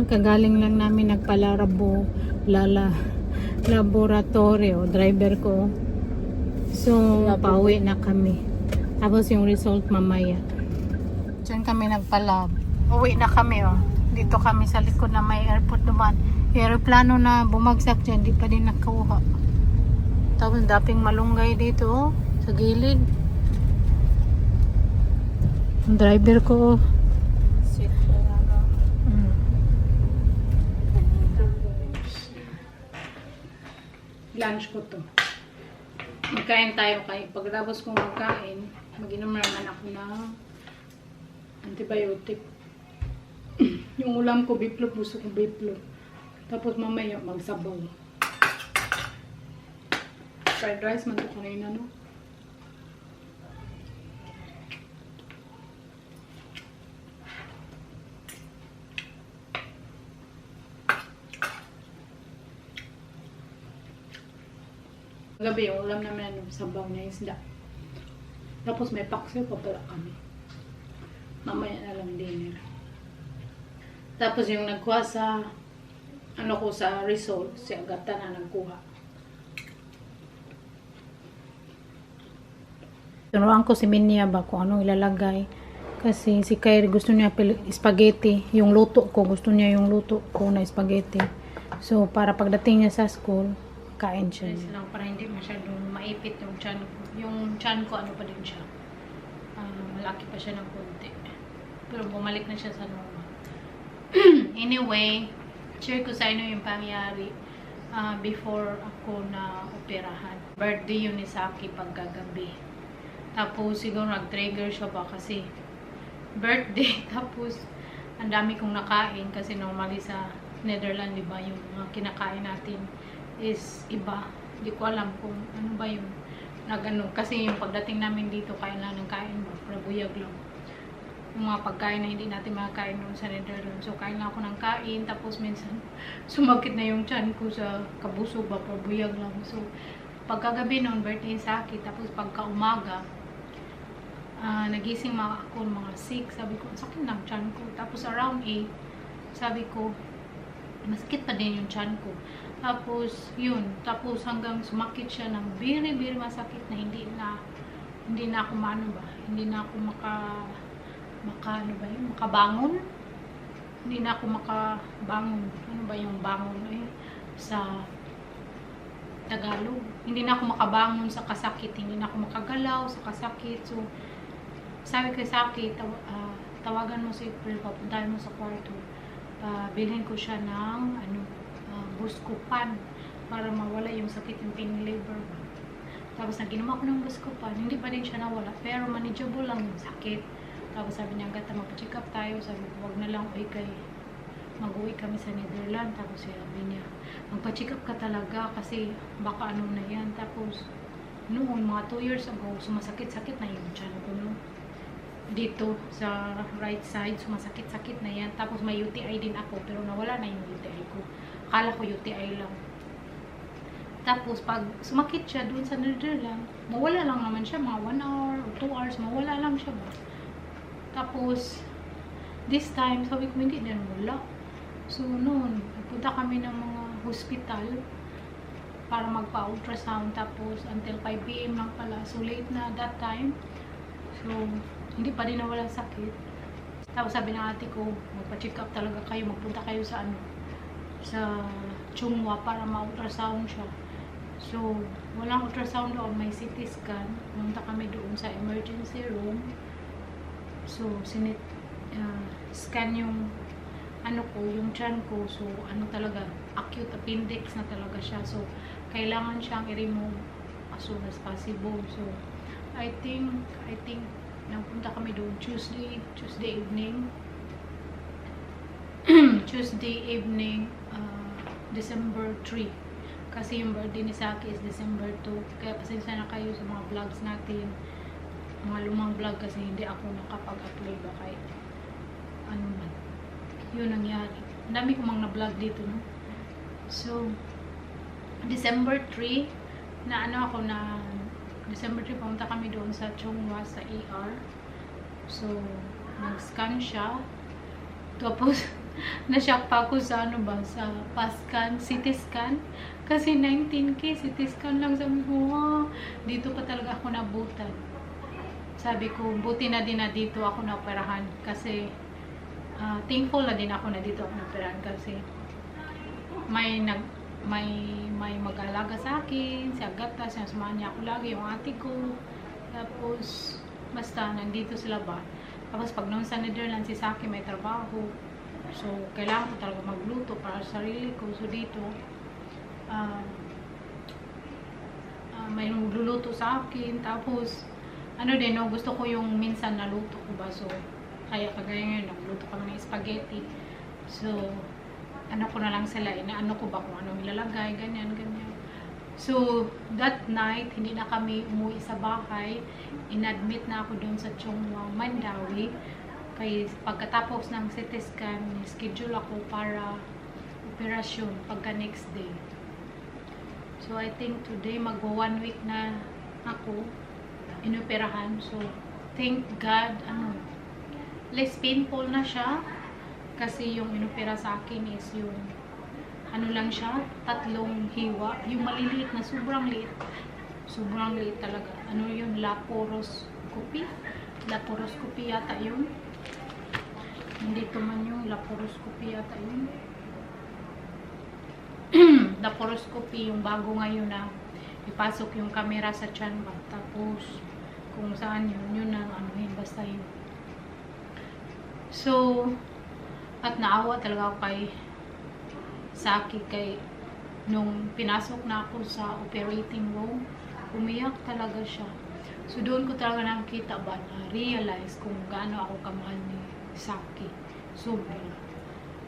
Kagaling lang namin laboratorio, driver ko. So, pauwi na kami. Tapos yung result mamaya. Diyan kami nagpalab. Uwi na kami, oh. Dito kami sa likod na may airport naman. Yung aeroplano na bumagsak dyan, di pa din nakuha. Tapos daping malunggay dito, oh, sa gilid. Ang driver ko, oh. Lunch ko to. Magkain tayo kay pagkatapos kong magkain, mag-inom naman ako ng antibiotic. Yung ulam ko biplop, gusto ko biplop. Tapos mamaya magsabaw. Fried rice man to kanina, no? Gabi yung ulam namin ano, sabaw na isda. Tapos may paksiw pa pala kami. Mamaya na lang dinner. Tapos yung nagkuha sa ano ko sa result, si Agata na nagkuha. Tunuan ko si Minya ba kung anong ilalagay. Kasi si Kyrie gusto niya spaghetti. Yung luto ko, gusto niya yung luto ko na spaghetti. So, para pagdating niya sa school, kain siya. Lang para hindi masyadong maipit yung chan ko. Yung chan ko, ano pa din siya. Malaki pa siya ng konti. Pero bumalik na siya sa normal. Anyway, share ko sa inyo yung pangyari before ako na operahan. Birthday yun ni Saki pagkagabi. Tapos siguro nag-trigger siya ba kasi birthday. Tapos ang dami kong nakain kasi normally sa Netherlands, diba, yung mga kinakain natin is iba. Hindi ko alam kung ano ba yung nagano. Kasi yung pagdating namin dito, kain lang ng kain mo. Prabuyag lang. Yung mga pagkain na hindi natin makakain doon sa Netherlands. So, kain lang ako ng kain. Tapos minsan, sumakit na yung tiyan ko sa kabusog ba. Prabuyag lang. So, pagkagabi noon, birthday sa akin. Tapos pagka umaga, nagising ako mga 6. Sabi ko, sakit ng tiyan ko. Tapos around 8, sabi ko, masakit pa din yung tiyan ko. Tapos, yun. Tapos, hanggang sumakit siya ng very, very masakit na hindi na ako maano ba? Hindi na ako makabangon. Hindi na ako makabangon. Ano ba yung bangon sa Tagalog? Hindi na ako makabangon sa kasakit. Hindi na ako makagalaw sa kasakit. So, sabi ko sa akin, tawagan mo si April, papuntahin mo sa kwarto. Bilhin ko siya ng Buscopan para mawala yung sakit yung pain liver. Tapos naginom ako ng Buscopan, hindi pa din siya nawala, pero manageable lang yung sakit. Tapos sabi niya, Agata, magpa-check up tayo. Sabi ko, wag na lang, mag-uwi kami sa Netherlands. Tapos sabi niya, magpa-check up ka talaga kasi baka ano na yan. Tapos noon, mga 2 years ago, sumasakit-sakit na yung tiyan ko, no? Dito sa right side, sumasakit-sakit na yan. Tapos may UTI din ako, pero nawala na yung UTI ko. Akala ko UTI lang. Tapos pag sumakit siya doon sa Netherlands, mawala lang naman siya, mga 1 hour or 2 hours, mawala lang siya ba. Tapos this time, sabi ko hindi din wala. So noon, punta kami ng mga hospital para magpa-ultrasound. Tapos until 5 PM lang pala. So late na that time. So hindi pa din nawala sakit. Tapos sabi ng ate ko, magpa-check up talaga kayo, magpunta kayo sa sa Chungwa para ma-ultrasound siya. So, walang ultrasound doon, may CT scan. Pumunta kami doon sa emergency room. So, scan yung yung tiyan ko. So, talaga, acute appendix na talaga siya. So, kailangan siyang i-remove as soon as possible. So, I think napunta kami doon Tuesday evening. Tuesday evening, December 3. Kasi yung birthday ni Saki is December 2. Kaya pasensya na kayo sa mga vlogs natin. Mga lumang vlog kasi hindi ako nakapag-upload ba kahit ano man. Yun nangyari. Ang dami ko mga na-vlog dito, no? So, December 3, December 3, pumunta kami doon sa Chongwa, sa ER. So, nag-scan siya. Tapos, Na-shock pa ako sa ano ba, sa PASCAN, CT scan. Kasi 19K, CT scan lang. Sabi ko, dito pa talaga ako nabutan. Sabi ko, buti na din na dito ako naoperahan. Kasi, thankful na din ako na dito ako naoperahan. Kasi, may mag-alaga sa akin, si Agata, sinasamahan niya ako lagi, yung ate ko. Tapos, basta, nandito sila ba. Tapos, pag noon sa Netherlands, si Saki may trabaho. So, kailangan ko talaga magluto para sa sarili ko. So, dito, may magluluto sa akin. Tapos, ano din, no, gusto ko yung minsan naluto ko ba. So, kaya kagaya ngayon, nagluto kami ng spaghetti. So, ano ko na lang sila, inaano ko ba kung anong ilalagay, ganyan, ganyan. So, that night, hindi na kami umuwi sa bahay. Inadmit na ako doon sa Chongwang, Mandawi. Kaya pagkatapos ng CT scan, schedule ako para operasyon pagka next day. So, I think today, mag-1 week na ako inoperahan. So, thank God, less painful na siya. Kasi yung inopera sa akin is yung ano lang siya, 3 hiwa. Yung maliliit na sobrang liit. Sobrang liit talaga. Ano yun? Laparoscopy? Laparoscopy yata yun. Nandito man yung laparoscopy yata yun. Laparoscopy yung bago ngayon na ipasok yung camera sa tiyan ba. Tapos kung saan yun ang anuhin. Basta yun. So, at naawa talaga ako kay Saki, kay nung pinasok na ako sa operating room, umiyak talaga siya. So doon ko talaga nakita ba na realize kung gaano ako kamahal ni Saki. Sobra.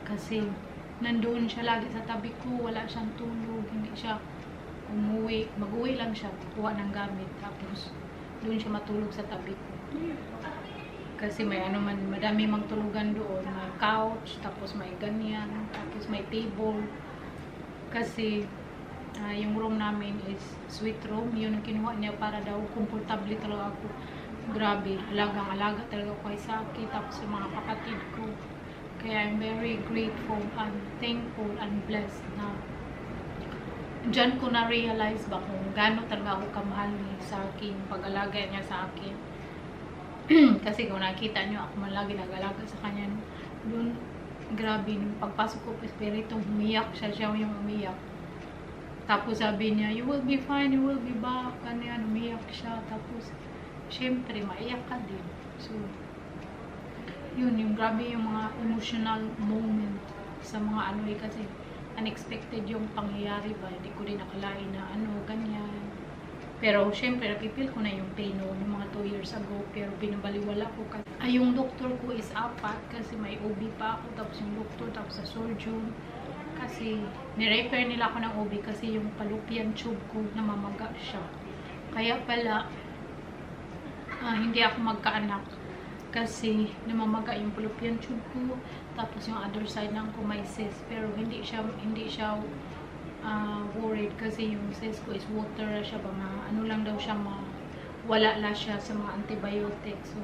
Kasi nandoon siya lagi sa tabi ko, wala siyang tulog, hindi siya umuwi. Mag-uwi lang siya, kuha ng gamit, tapos doon siya matulog sa tabi ko. Kasi may madami mang tulugan doon. May couch, tapos may ganyan, tapos may table. Kasi yung room namin is suite room. Yun ang kinuha niya para daw komportable talaga ako. Grabe, alagang-alaga talaga ako kay Saki, tapos yung mga kapatid ko. Kaya I'm very grateful and thankful and blessed na dyan ko na-realize ba kung gaano talaga ako kamahal ni Saki, yung pag-alaga niya sa akin. Kasi kung nakita nyo, ako man lagi nag-alaga sa kanya. Doon, grabe, nung pagpasok ko pa espiritu, umiyak siya yung umiyak. Tapos sabi niya, you will be fine, you will be back. Ganyan, umiyak siya. Tapos, syempre, maiyak ka din. So, yun, yung grabe yung mga emotional moment sa mga ano kasi unexpected yung pangyayari ba. Hindi ko din nakalain na ganyan. Pero, syempre, napipil ko na yung pain noon, yung mga 2 years ago. Pero, binabaliwala ko kasi. Yung doktor ko is 4 kasi may OB pa ako. Tapos yung doktor, tapos sa surgeon. Kasi, nirepair nila ako ng OB kasi yung fallopian tube ko, namamaga siya. Kaya pala, hindi ako magkaanak. Kasi, namamaga yung fallopian tube ko. Tapos yung other side ng ko may cyst. Pero, hindi siya worried kasi yung cyst ko is water siya ba, ano lang daw siya, wala la siya sa mga antibiotics. So,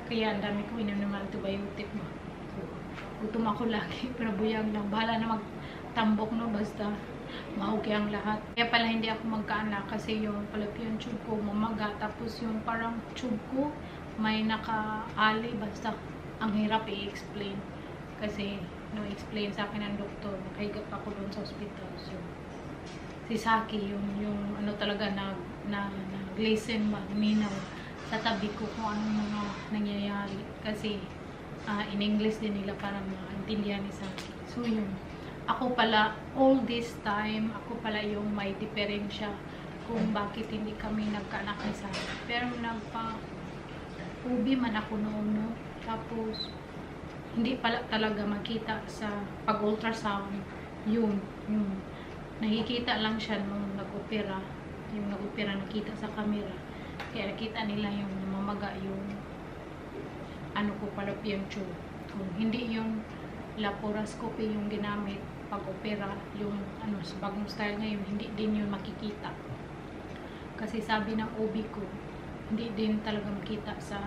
kaya ang dami ko inom ng antibiotic ba. So, gutom ako lagi, pero buyag lang. Bahala na magtambok, no, basta mahugi ang lahat. Kaya pala hindi ako magkaanak kasi yung fallopian tube ko mamaga. Tapos yung parang tube ko may naka-ali, basta ang hirap i-explain. Kasi no-explain sa akin ng doktor, nakahiga pa ako doon sa hospital. So, si Saki, yung ano talaga nag-listen ba, minaw sa tabi ko kung anong mga nangyayari. Kasi, in English din nila para maintindihan ni Saki. So, yun. Ako pala, all this time, ako pala yung may diferensya kung bakit hindi kami nagkaanak ni Saki. Pero, nagpa-ubi man ako noon, no? Tapos, hindi pala talaga makita sa pag-ultrasound. Yung nakikita lang siya nung nag-opera. Yung nag-opera nakita sa camera. Kaya nakita nila yung namamaga yung ko fallopian tube. Kung hindi yung laparoscopy yung ginamit pag-opera, yung sa bagong style ngayon, hindi din yun makikita. Kasi sabi ng OB ko, hindi din talaga makita sa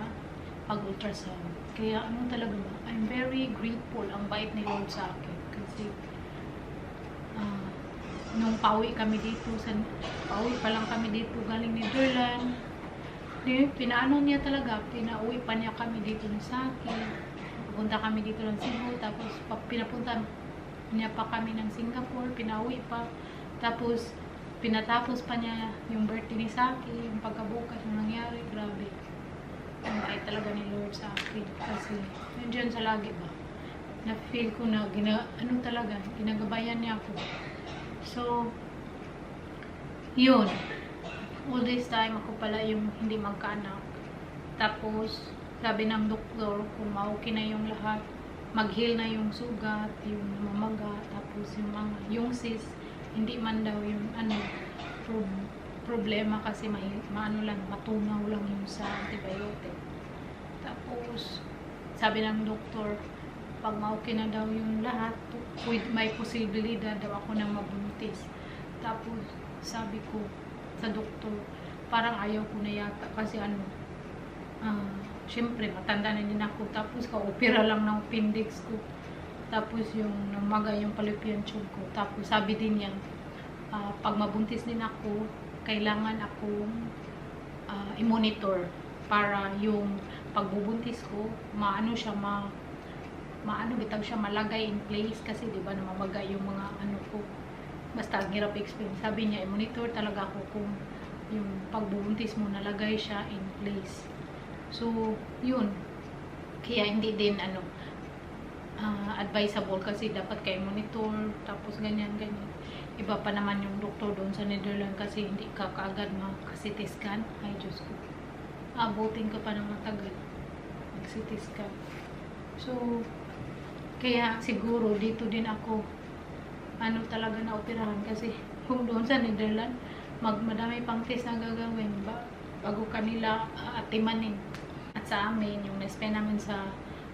pag-ultrasound. Kaya ano talaga ba, I'm very grateful, ang bait ni Lord sa akin. Kasi nung pauwi pa lang kami dito galing Netherlands, pinaano niya talaga, pinauwi pa niya kami dito sa akin. Pupunta kami dito ng Cebu, tapos pinapunta niya pa kami ng Singapore, pinauwi pa. Tapos pinatapos pa niya yung birthday ni Saki, yung pagkabukas yung nangyari, grabe. Ang bait talaga ni Lord sa akin. Kasi nandiyan sa lagi ba, na-feel ko na ginagabayan niya ako. So, yun. All this time, ako pala yung hindi magkaanak. Tapos, sabi ng doktor, kung okay na yung lahat, mag-heal na yung sugat, yung mamaga, tapos yung cyst, hindi man daw yung problema kasi matunaw lang yung sa antibiotic. Tapos, sabi ng doktor, pag okay na daw yung lahat, may posibilidad daw ako na mabuntis. Tapos, sabi ko sa doktor, parang ayaw ko na yata kasi syempre matanda na din ako, tapos ka-opera lang ng appendix ko, tapos yung namaga yung fallopian tube ko. Tapos sabi din niya, pag mabuntis din ako, kailangan akong i-monitor para yung pagbubuntis ko bitag siya malagay in place, kasi di ba namamaga yung mga ko, basta ang hirap explain. Sabi niya, i-monitor talaga ako kung yung pagbubuntis mo nalagay siya in place. So yun, kaya hindi din advisable, kasi dapat kayo monitor, tapos ganyan. Iba pa naman yung doktor doon sa Netherlands, kasi hindi ka kaagad maka-CT scan. Ay Diyos ko, abutin ka pa ng matagal mag-CT scan. So kaya siguro dito din ako talaga na operahan, kasi kung doon sa Netherlands madami pang test na gagawin bago kanila atimanin. At sa amin, yung na-spend namin sa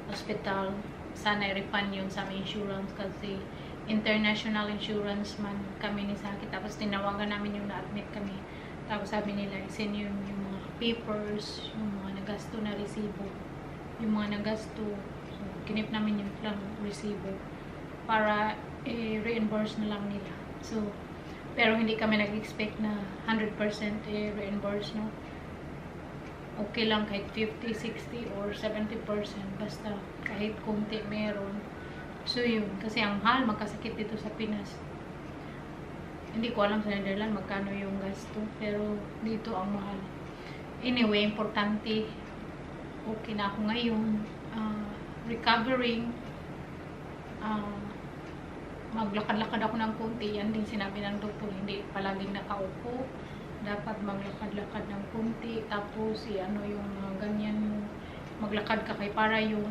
hospital, sana i-refund yun sa aming insurance, kasi international insurance man kami ni Saki. Tapos tinawagan namin yung na-admit kami, tapos sabi nila i-send yun yung mga papers, yung mga nagasto na resibo, yung mga nagasto. So kinip namin yung lang resibo para i-reimburse na lang nila. So pero hindi kami nag-expect na 100% i-reimburse, no? Okay lang kahit 50, 60 or 70%, basta kahit konti meron. So yun, kasi ang mahal magkasakit dito sa Pinas. Hindi ko alam sa Netherlands magkano yung gasto, pero dito ang mahal. Anyway, importante, okay na ako ngayon, recovering, maglakad-lakad ako ng konti. Yan din sinabi ng doktor, hindi palaging nakaupo, dapat maglakad-lakad ng konti. Tapos yung ganyan mo, maglakad ka kay para yung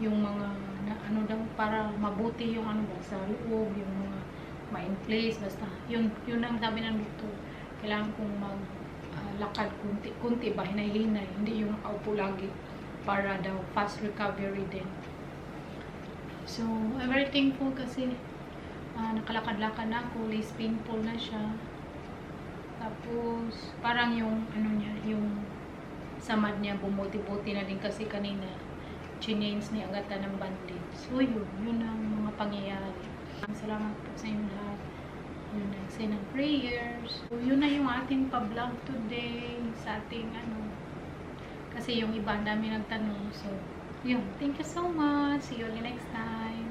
yung mga daw, para mabuti yung sa loob, yung mga ma-in place, basta yun ang sabi ng doktor. Kailangan kong maglakad konti ba, hinay-hinay, hindi yung nakaupo lagi, para daw fast recovery din. So, I'm very thankful kasi nakalakad-lakad na ako, less painful na siya. Tapos, parang yung yung samad niya bumuti-buti na din, kasi kanina chinage ni agata ng bandage. So, yun ang mga pangyayari. Salamat po sa inyo lahat. Yun, nagsay ng prayers. So, yun na yung ating pa-vlog today sa ating kasi yung iba, ang dami nagtanong. So, yun. Thank you so much. See you next time.